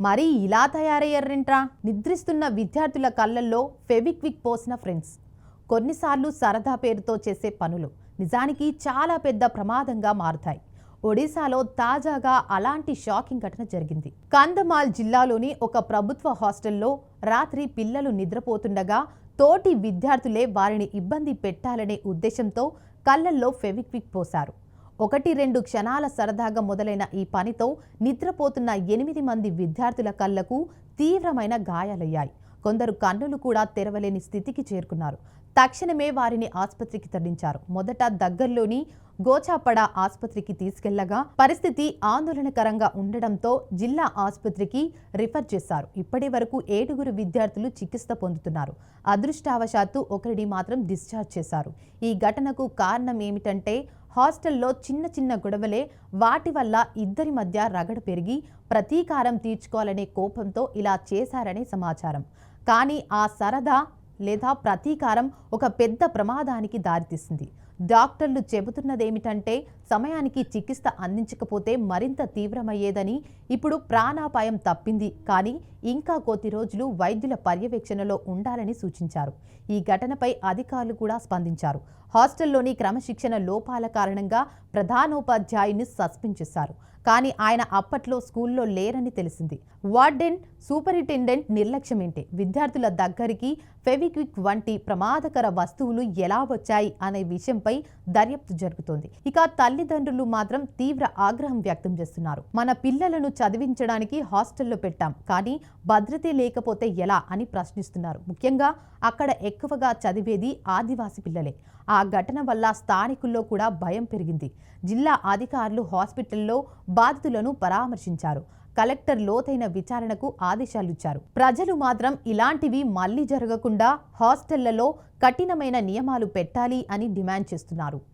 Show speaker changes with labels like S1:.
S1: మరీ ఇలా తయారయ్యారేంట్రా? నిద్రిస్తున్న విద్యార్థుల కళ్ళల్లో ఫెవిక్విక్ పోసిన ఫ్రెండ్స్. కొన్నిసార్లు సరదా పేరుతో చేసే పనులు నిజానికి చాలా పెద్ద ప్రమాదంగా మారుతాయి. ఒడిశాలో తాజాగా అలాంటి షాకింగ్ ఘటన జరిగింది. కంధమాల్ జిల్లాలోని ఒక ప్రభుత్వ హాస్టల్లో రాత్రి పిల్లలు నిద్రపోతుండగా తోటి విద్యార్థులే వారిని ఇబ్బంది పెట్టాలనే ఉద్దేశంతో కళ్ళల్లో ఫెవిక్విక్ పోశారు. 1-2 క్షణాల సరదాగా మొదలైన ఈ పనితో నిద్రపోతున్న 8 మంది విద్యార్థుల కళ్లకు తీవ్రమైన గాయాలయ్యాయి. కొందరు కన్నులు కూడా తెరవలేని స్థితికి చేరుకున్నారు. తక్షణమే వారిని ఆసుపత్రికి తరలించారు. మొదట దగ్గరలోని గోచాపడ ఆసుపత్రికి తీసుకెళ్లగా పరిస్థితి ఆందోళనకరంగా ఉండడంతో జిల్లా ఆసుపత్రికి రిఫర్ చేశారు. ఇప్పటి వరకు 7 విద్యార్థులు చికిత్స పొందుతున్నారు. అదృష్టవశాత్తు ఒకరిని మాత్రం డిశ్చార్జ్ చేశారు. ఈ ఘటనకు కారణం ఏమిటంటే హాస్టల్లో చిన్న గొడవలే. వాటి వల్ల ఇద్దరి మధ్య రగడ పెరిగి ప్రతీకారం తీర్చుకోవాలనే కోపంతో ఇలా చేశారనే సమాచారం. కానీ ఆ సరదా లేదా ప్రతీకారం ఒక పెద్ద ప్రమాదానికి దారితీసింది. డాక్టర్లు చెబుతున్నదేమిటంటే సమయానికి చికిత్స అందించకపోతే మరింత తీవ్రమయ్యేదని. ఇప్పుడు ప్రాణాపాయం తప్పింది, కానీ ఇంకా కొద్ది రోజులు వైద్యుల పర్యవేక్షణలో ఉండాలని సూచించారు. ఈ ఘటనపై అధికారులు కూడా స్పందించారు. హాస్టల్లోని క్రమశిక్షణ లోపాల కారణంగా ప్రధానోపాధ్యాయుని సస్పెండ్ చేశారు. కానీ ఆయన అప్పట్లో స్కూల్లో లేరని తెలిసింది. వార్డెన్, సూపరింటెండెంట్ నిర్లక్ష్యమేంటే? విద్యార్థుల దగ్గరికి ఫెవిక్విక్ వంటి ప్రమాదకర వస్తువులు ఎలా వచ్చాయి అనే విషయంపై దర్యాప్తు జరుగుతోంది. ఇక తల్లిదండ్రులు మాత్రం తీవ్ర ఆగ్రహం వ్యక్తం చేస్తున్నారు. మన పిల్లలను చదివించడానికి హాస్టల్లో పెట్టాం, కానీ భద్రతే లేకపోతే ఎలా అని ప్రశ్నిస్తున్నారు. ముఖ్యంగా అక్కడ ఎక్కువగా చదివేది ఆదివాసీ పిల్లలే. ఆ ఘటన వల్ల స్థానికుల్లో కూడా భయం పెరిగింది. జిల్లా అధికారులు హాస్పిటల్లో బాధితులను పరామర్శించారు. కలెక్టర్ లోతైన విచారణకు ఆదేశాలిచ్చారు. ప్రజలు మాత్రం ఇలాంటివి మళ్లీ జరగకుండా హాస్టళ్లలో కఠినమైన నియమాలు పెట్టాలి అని డిమాండ్ చేస్తున్నారు.